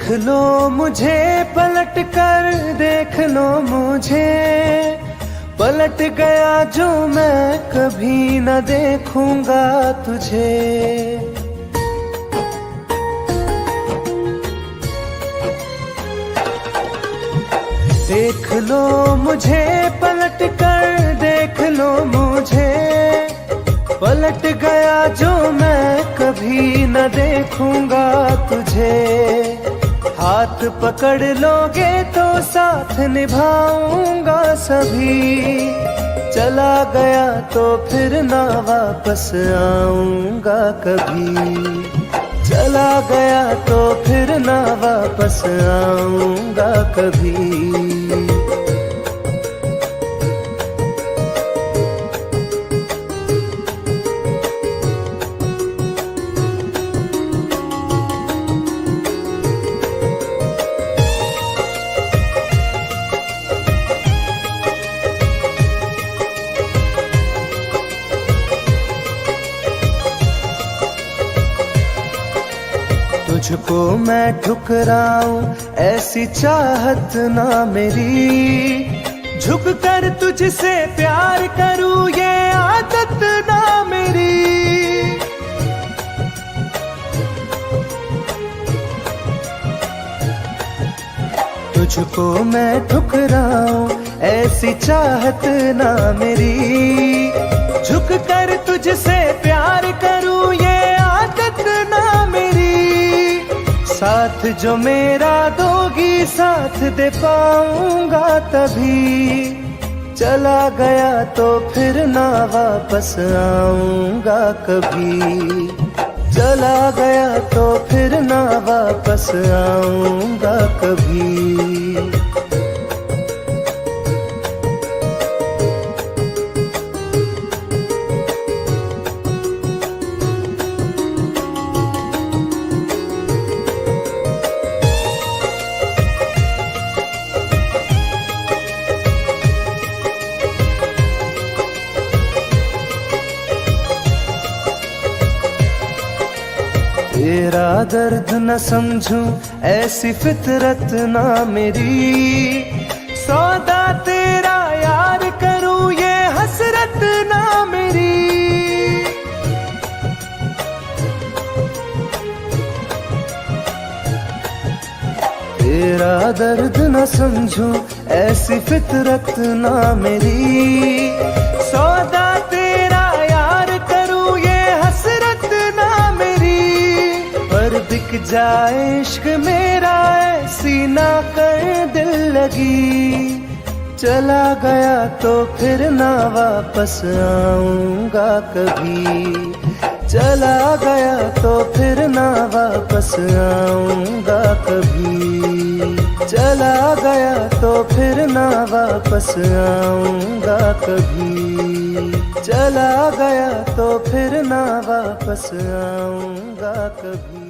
देख लो मुझे पलट कर, देख लो मुझे, पलट गया जो मैं कभी न देखूंगा तुझे। देख लो मुझे पलट कर, देख लो मुझे, पलट गया जो मैं कभी न देखूंगा तुझे। हाथ पकड़ लोगे तो साथ निभाऊंगा सभी, चला गया तो फिर ना वापस आऊंगा कभी। चला गया तो फिर ना वापस आऊंगा कभी। तुझको मैं ठुकराऊं ऐसी चाहत ना मेरी, झुक कर तुझसे प्यार करूं ये आदत ना मेरी। तुझको मैं ठुकराऊं ऐसी चाहत ना मेरी, झुक कर तुझसे प्यार करूं ये आदत ना मेरी। साथ जो मेरा दोगी साथ दे पाऊंगा तभी, चला गया तो फिर ना वापस आऊंगा कभी। चला गया तो फिर ना वापस आऊंगा कभी। तेरा दर्द न समझूं ऐसी फितरत ना मेरी, सौदा तेरा यार करूं ये हसरत ना मेरी। तेरा दर्द न समझूं ऐसी फितरत ना मेरी, सौदा तेरा यार करूं ये हसरत ना मेरी। पर बिक जाए इश्क मेरा ऐसी ना कर दिल लगी, चला गया तो फिर ना वापस आऊंगा कभी। चला गया तो फिर ना वापस आऊंगा कभी। चला गया तो फिर ना वापस आऊंगा कभी। चला गया तो फिर ना वापस आऊंगा कभी।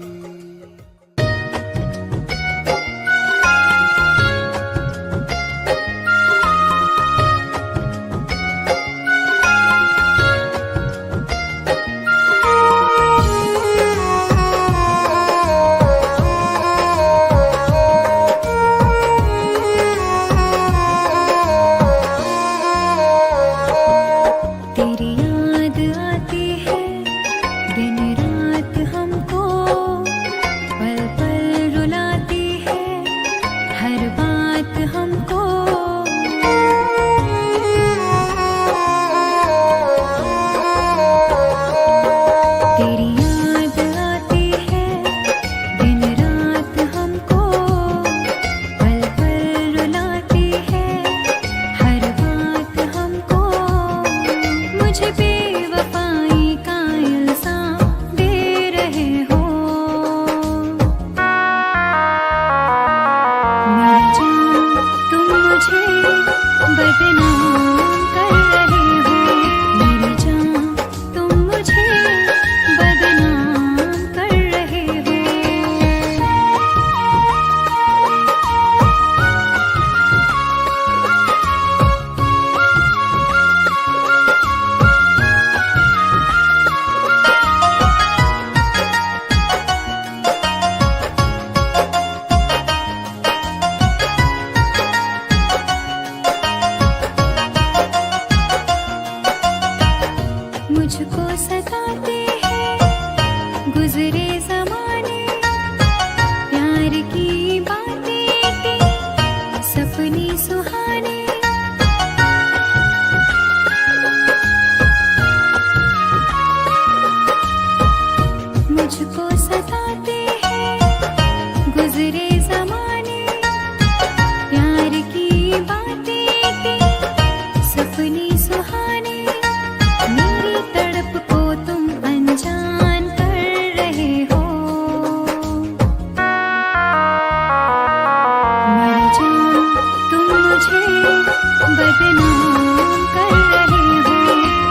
बदनाम कर रहे हो।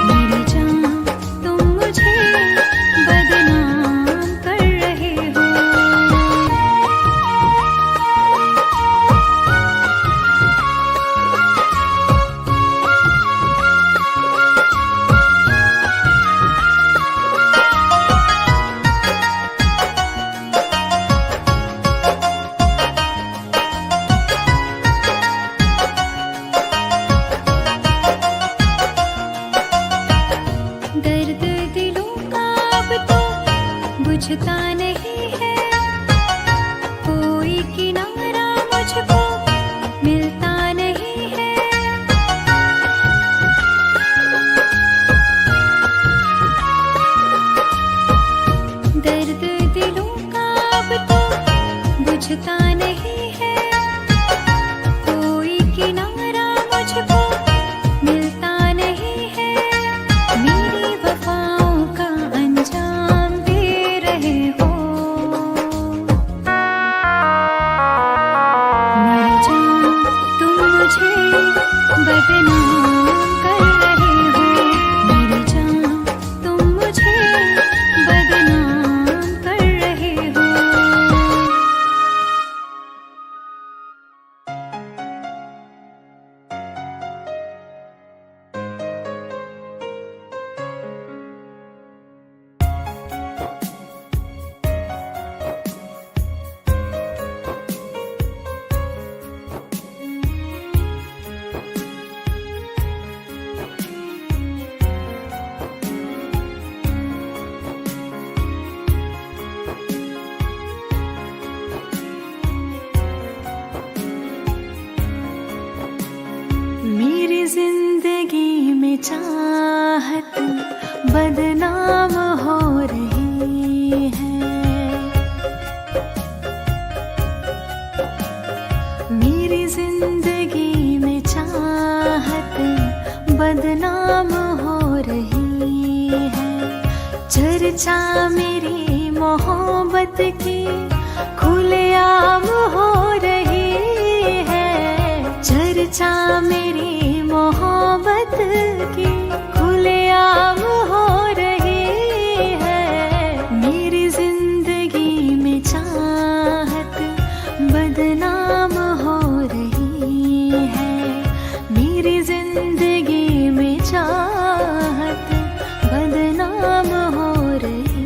मेरी जान तुम मुझे बदनाम कर रहे हो। दर्द दिलों का अब तो बुझता नहीं है, कोई किनारा मुझको मिलता नहीं है। दर्द दिलों का अब तो बुझता नहीं है, कोई किनारा मुझको मिलता नहीं है। मेरी वफाओं का अंजाम दे रहे हो। मेरी जान तुम मुझे बदनाम कर रहे हो। मेरी जान तुम मुझे बदनाम कर रहे हो। मेरी जिंदगी में चाहत बदनाम हो रही है। मेरी जिंदगी में चाहत बदनाम हो रही है। चर्चा मेरी मोहब्बत की खुलेआम हो रही है। चर्चा मेरी मोहब्बत की खुलेआम हो रही है। मेरी जिंदगी में चाहत बदनाम हो रही है। मेरी जिंदगी में चाहत बदनाम हो रही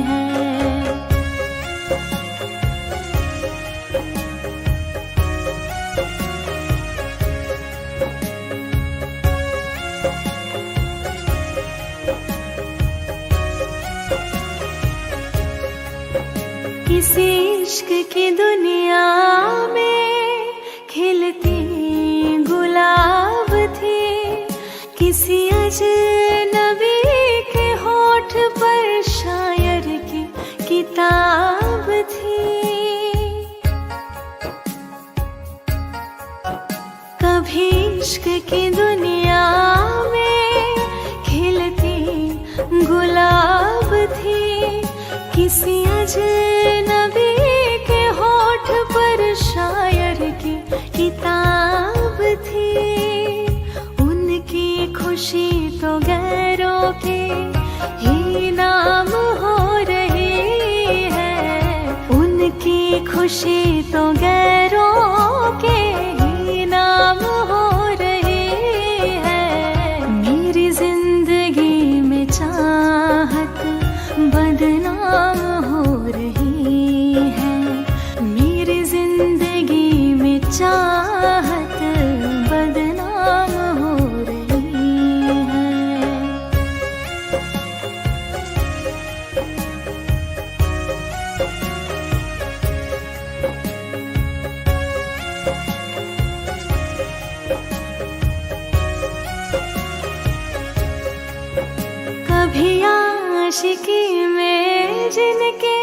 है। किसी इश्क की दुनिया में खिलती गुलाब थी, किसी अजनबी के होठ पर शायर की किताब थी। कभी इश्क की दुनिया में खिलती गुलाब थी, किसी अजनबी के होठ पर शायर की किताब थी। उनकी खुशी तो गैरों के ही नाम हो रही है। उनकी खुशी तो गैरों के ही नाम हो रही है। मेरी जिंदगी में चाहत बदनाम हो रही है। मेरी जिंदगी में चाहत बदनाम हो रही है। कभी आशिकी में जिनके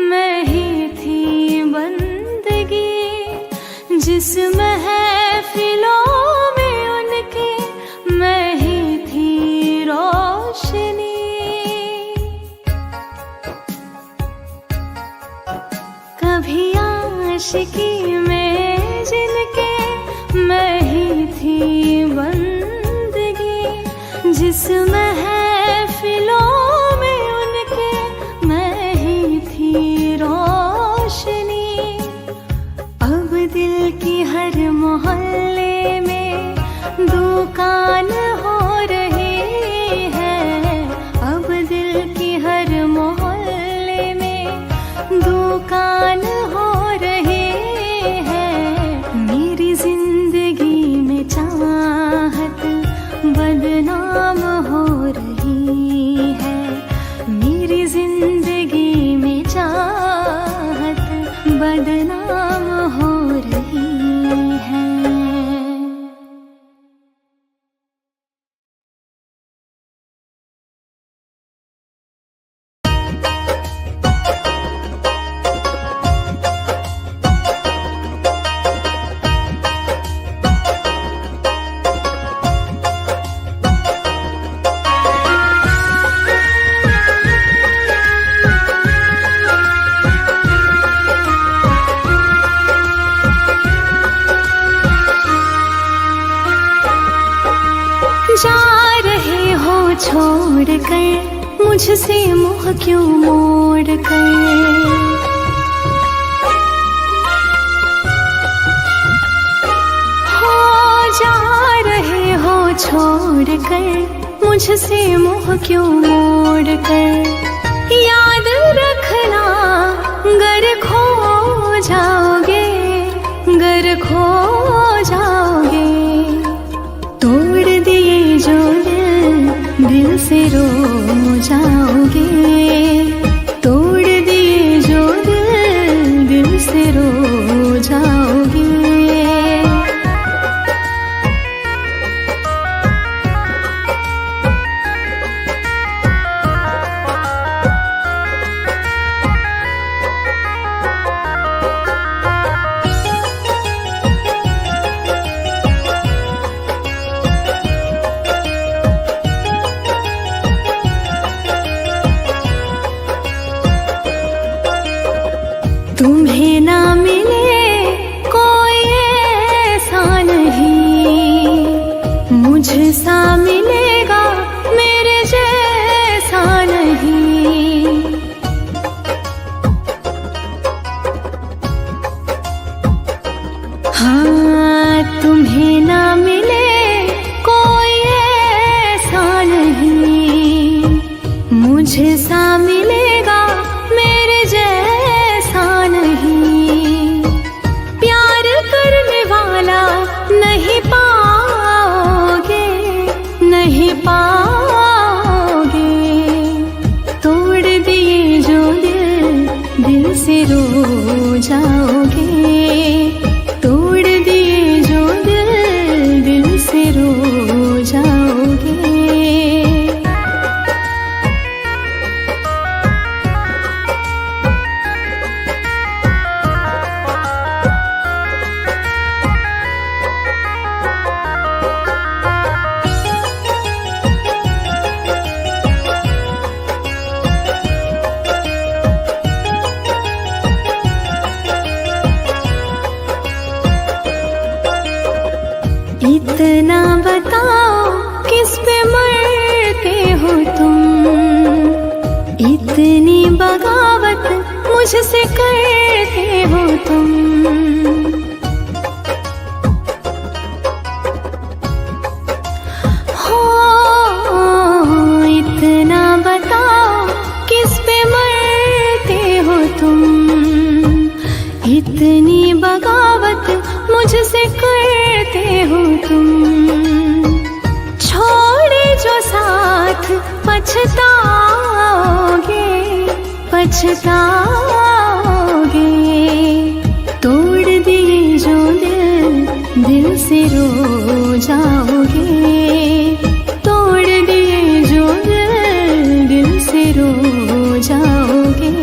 मैं ही थी बंदगी, जिस महफिलों में उनके मैं ही थी रोशनी। कभी आशिकी में जिनके मैं ही थी इस महफिलों में उनके मैं ही थी रोशनी। अब दिल की हर मोहल्ले में दुकान हो रही है। अब दिल की हर मोहल्ले में दुकान हो रही है। मेरी जिंदगी में चाहत बदनाम हो रही है। मेरी जिंदगी में चाहत बदनाम हो रही है। जा रहे हो छोड़ कर मुझसे मुँह क्यों मोड़ कर। हो जा रहे हो छोड़ कर मुझसे मुँह क्यों मोड़ कर। याद रखना गर खो जाओगे, गर खो जाओगे। तोड़ दिए जो दिल से रो जाओगे। तोड़ दिए जो दिल से रो जाओगे। तुम्हें ना मिले कोई ऐसा नहीं, मुझसा मिलेगा मेरे जैसा नहीं। हाँ तुम्हें ना मिले कोई ऐसा नहीं, मुझसा मिलेगा मेरे जैसा नहीं। प्यार करने वाला नहीं पाओगे, नहीं पाओगे। तोड़ दिए जो दिल से रो जाओगे। तोड़ दिए जो दिल से रो जाओगे। इतना बताओ किस पे मरते हो तुम, इतनी बगावत मुझसे करते हो तुम। हो इतना बताओ किस पे मरते हो तुम, इतनी बगावत मुझसे करते हो तुम। छोड़े जो साथ पछताओगे, पछताओगे। तोड़ दिए जो दिल से रो जाओगे। तोड़ दिए जो दिल से रो जाओगे।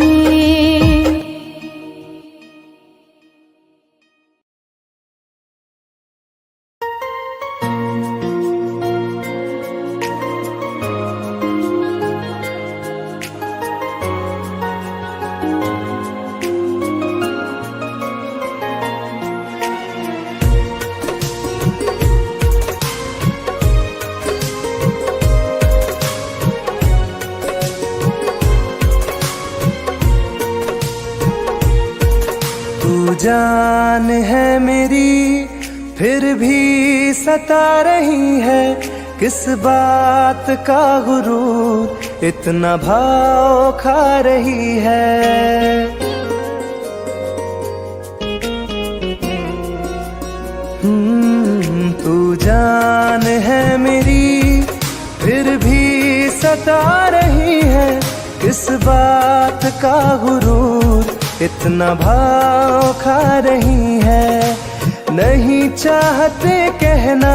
जान है मेरी फिर भी सता रही है, किस बात का गुरूर इतना भाव खा रही है। तू जान है मेरी फिर भी सता रही है, किस बात का गुरूर इतना भाव खा रही है। नहीं चाहते कहना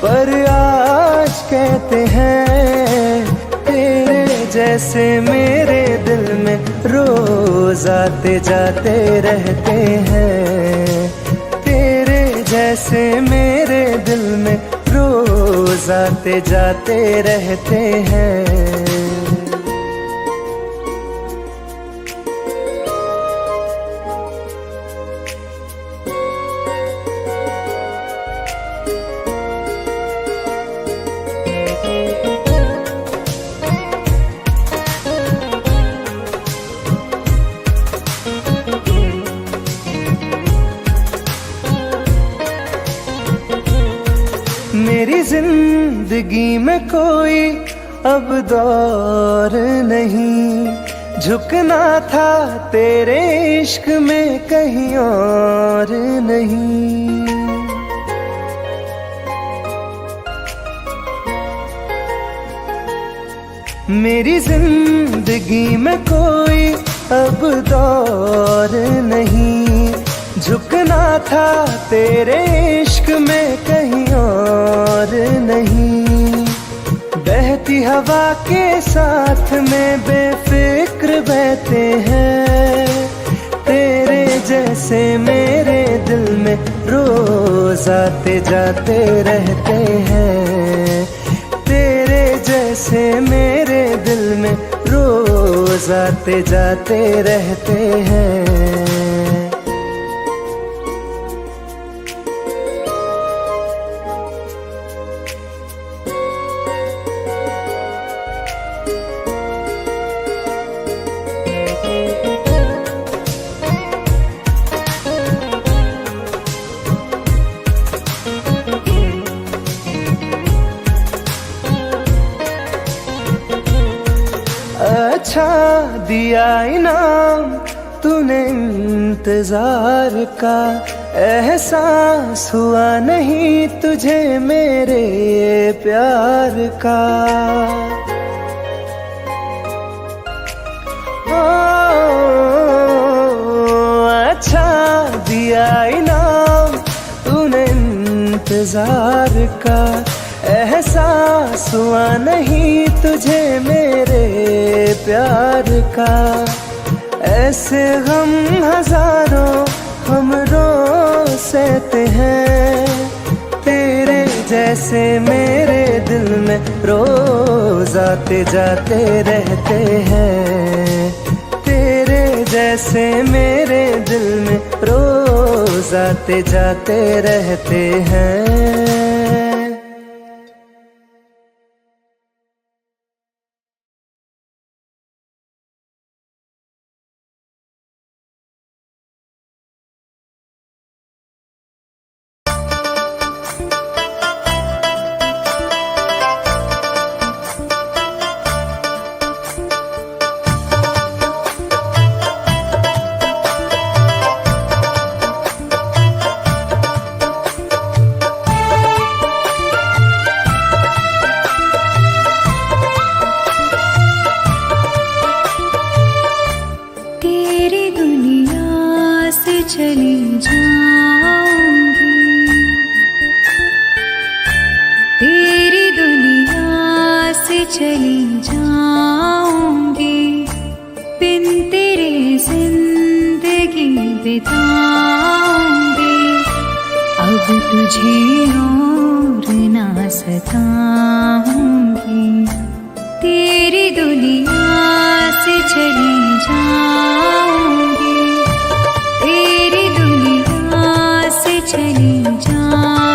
पर आज कहते हैं, तेरे जैसे मेरे दिल में रोज आते जाते रहते हैं। तेरे जैसे मेरे दिल में रोज आते जाते रहते हैं। मेरी जिंदगी में कोई अब दौर नहीं, झुकना था तेरे इश्क में कहीं और नहीं। मेरी जिंदगी में कोई अब दौर नहीं, झुकना था तेरे इश्क में कहीं और नहीं। बहती हवा के साथ में बेफिक्र बहते हैं, तेरे जैसे मेरे दिल में रोज आते जाते रहते हैं। तेरे जैसे मेरे दिल में रोज आते जाते रहते हैं। अच्छा दिया इनाम तूने इंतजार का, एहसास हुआ नहीं तुझे मेरे प्यार का। अच्छा दिया इनाम तूने इंतजार का, एहसास हुआ नहीं तुझे मेरे प्यार का। ऐसे गम हजारों हम रोज सहते हैं, तेरे जैसे मेरे दिल में रोज आते जाते रहते हैं। तेरे जैसे मेरे दिल में रोज आते जाते रहते हैं। चली जाऊंगी, तेरी दुनिया से चली जाऊंगी, बिन तेरे जिंदगी बिताऊंगी। अब तुझे और ना सताऊंगी, तेरी दुनिया से चली जाऊंगी, तेरी दुनिया से चली जाऊंगी।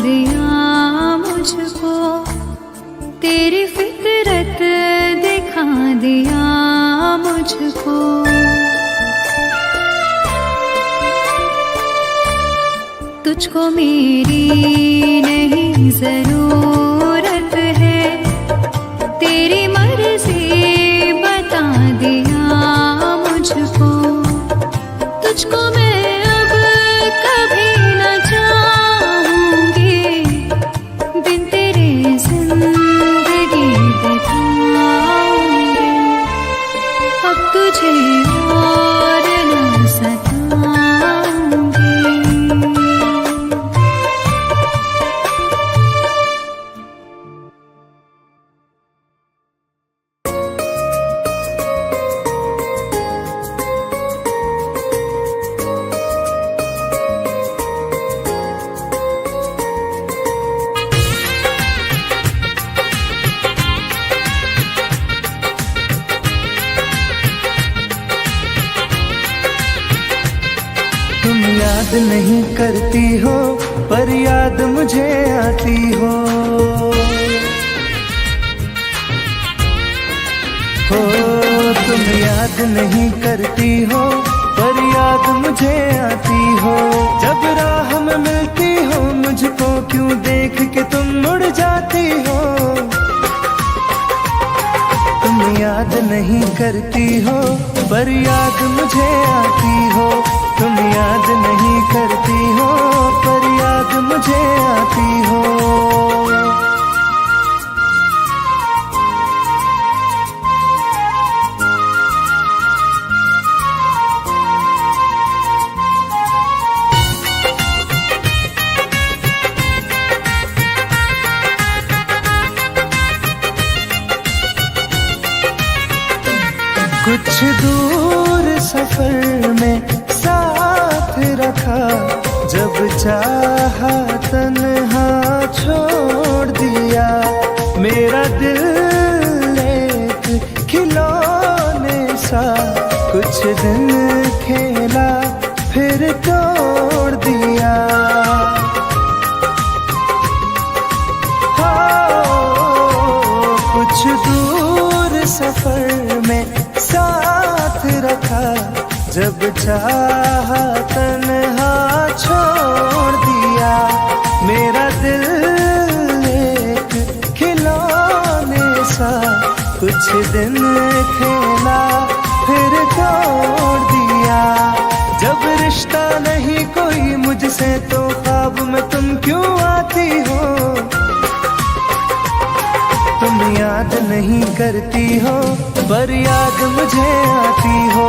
दिया मुझको, तेरी फितरत दिखा दिया मुझको। तुझको मेरी नहीं जरूरत है, तेरी मर्जी बता दिया मुझको। तुझको मैं अब कभी न चाहूंगी, बिन तेरे जिंदगी बिताऊंगी। अब तुझे और न सताऊंगी। तुम याद नहीं करती हो पर याद मुझे आती हो। तुम याद नहीं करती हो पर याद मुझे आती हो। जब राह में मिलती हो मुझको क्यों देख के तुम मुड़ जाती हो। तुम याद नहीं करती हो पर याद मुझे आती हो। तुम याद नहीं करती हो पर याद मुझे आती हो। कुछ दूर सफर में साथ रखा, जब चाहा तन्हा छोड़ दिया। मेरा दिल एक खिलौने सा कुछ दिन खेला फिर तोड़ दिया। कुछ दूर सफर में साथ रखा, जब चाहा तन्हा छोड़ दिया। मेरा दिल एक खिलौने सा कुछ दिन खेला फिर तोड़ दिया। जब रिश्ता नहीं कोई मुझसे तो ख्वाब में तुम क्यों आती हो। तुम याद नहीं करती हो पर याद मुझे आती हो।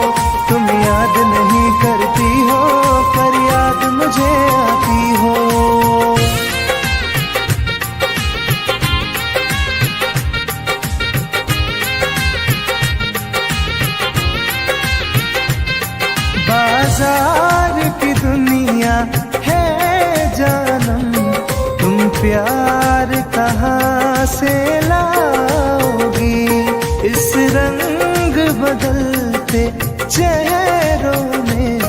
तुम याद नहीं करती हो पर याद मुझे आती हो। बाजार की दुनिया है जानम, तुम प्यार कहाँ से लाओगी। इस रंग बदलते चेहरों में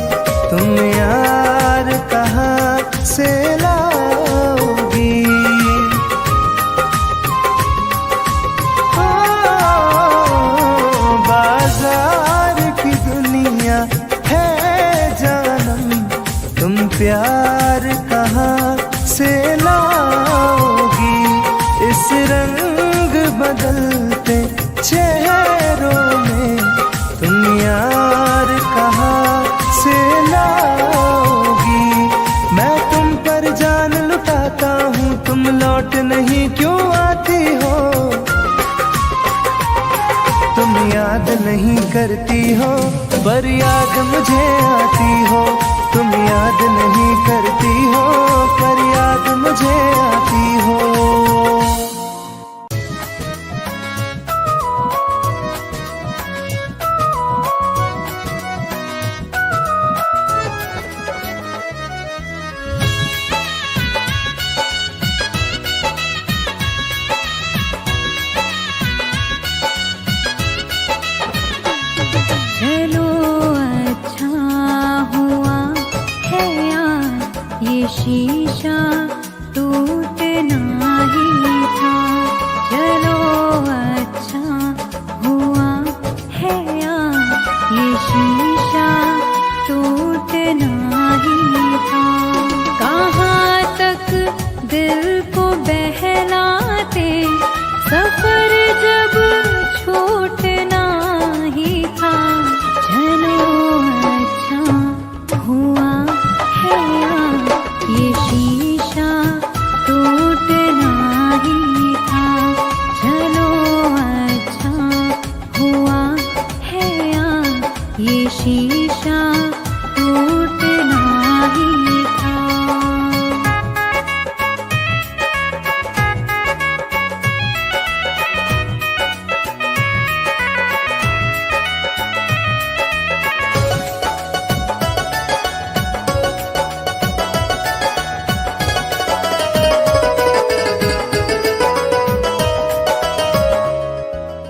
तुम यार कहाँ से लाओगी। बाजार की दुनिया है जानम, तुम प्यार कहाँ से लाओगी। इस रंग बदलते चेहरों में तुम यार कहाँ से लाओगी। मैं तुम पर जान लुटाता हूँ, तुम लौट नहीं क्यों आती हो। तुम याद नहीं करती हो पर याद मुझे आती हो। तुम याद नहीं करती हो पर याद मुझे आती हो। शीशा टूट बहलाते, सफर जब छूटना ही था। चलो अच्छा हुआ है ये शीशा टूटना ही था। चलो अच्छा हुआ है ये शीशा टूटना ही था।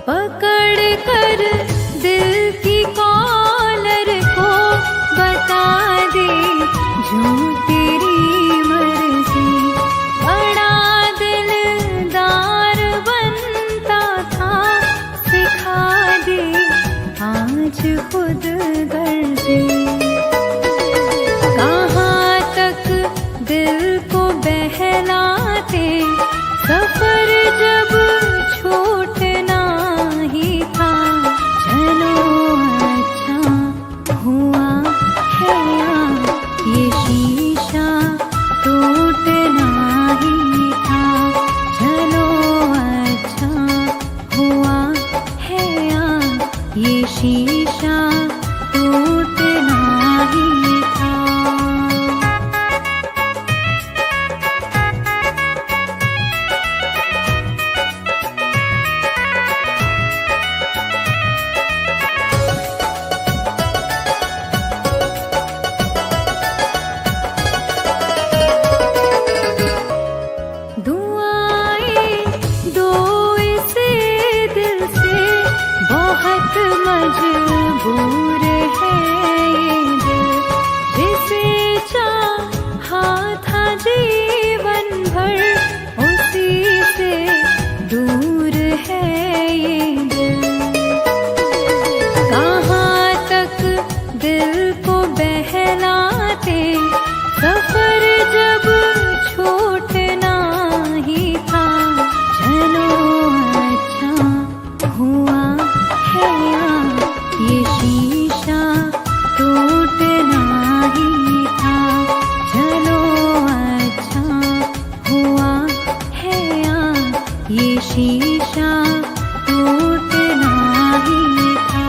पकड़ कर दिल की कॉलर को बता दे जो तेरी मर्जी। बड़ा दिलदार बनता था, सिखा दे आज खुद गर्जी। कहाँ तक दिल को बहलाते, सफर जब छूटना ही था। चलो अच्छा हुआ है ये शीशा टूटना ही था। चलो अच्छा हुआ है ये शीशा टूटना ही था। दुआएं दो इसे दिल से, बहुत मजबूर है ये दिल। जिसे चाहा था जीवन भर, उसी से दूर है ये दिल। कहाँ तक दिल को बहलाते, सफर जब छूटना ही था। चलो अच्छा हुआ है ये शीशा टूटना ही था। चलो अच्छा हुआ है ये शीशा टूटना ही था।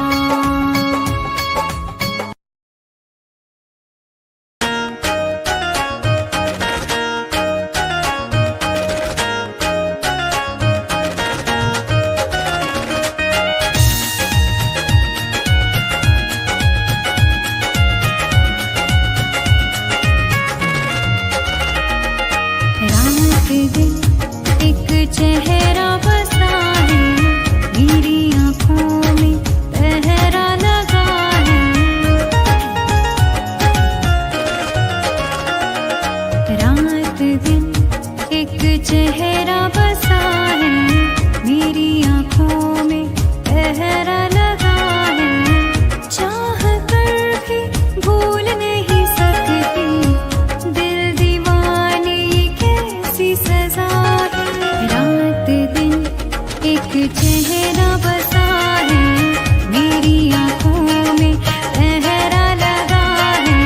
रात दिन एक चेहरा बसा है, मेरी आँखों में पहरा लगा है। रात दिन एक चेहरा बसा है, मेरी आँखों में पहरा लगा है। चाह कर भी भूल नहीं सकती, दिल दीवाने ये कैसी सजा है। रात दिन एक चेहरा बसा है, मेरी आँखों में पहरा लगा है।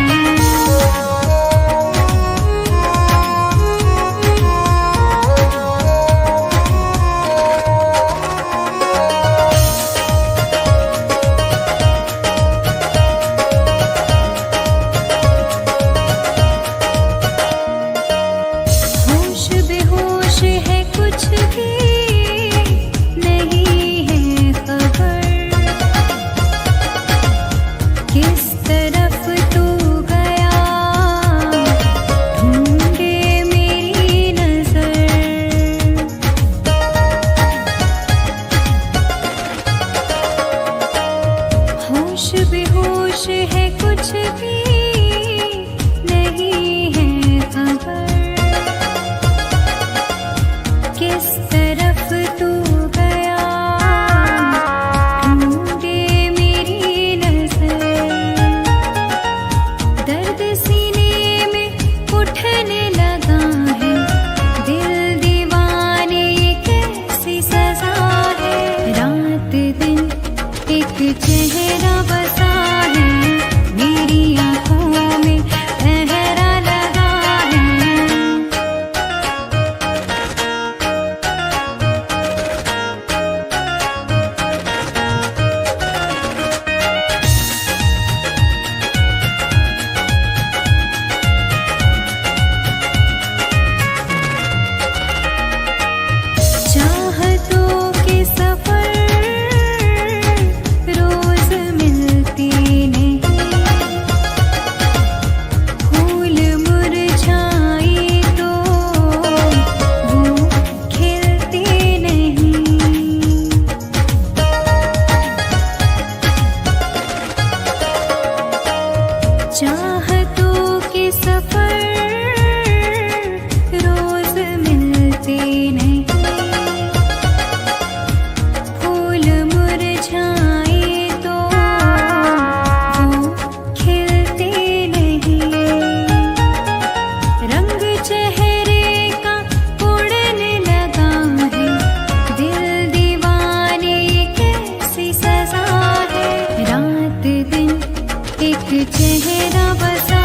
होश बेहोश है, कुछ भी नहीं है खबर। किस तरफ तू गया, ढूंढे मेरी नजर। होश बेहोश है, कुछ भी नहीं है खबर। किस तरफ तू गया, ढूंढे मेरी नजर। दर्द सीने में उठने लगा है, दिल चेहरा बसा है, मेरी आंखों में पहरा लगा है। चाहतों के सफर रोज मिलते नहीं, फूल मुरझाए तो वो खिलते नहीं। चाहतों के सफर रोज मिलते नहीं, फूल मुरझाए तो वो खिलते नहीं। रंग चेहरे का उड़ने लगा है, दिल दीवाने कैसी सजा है। रात दिन एक चेहरा बसा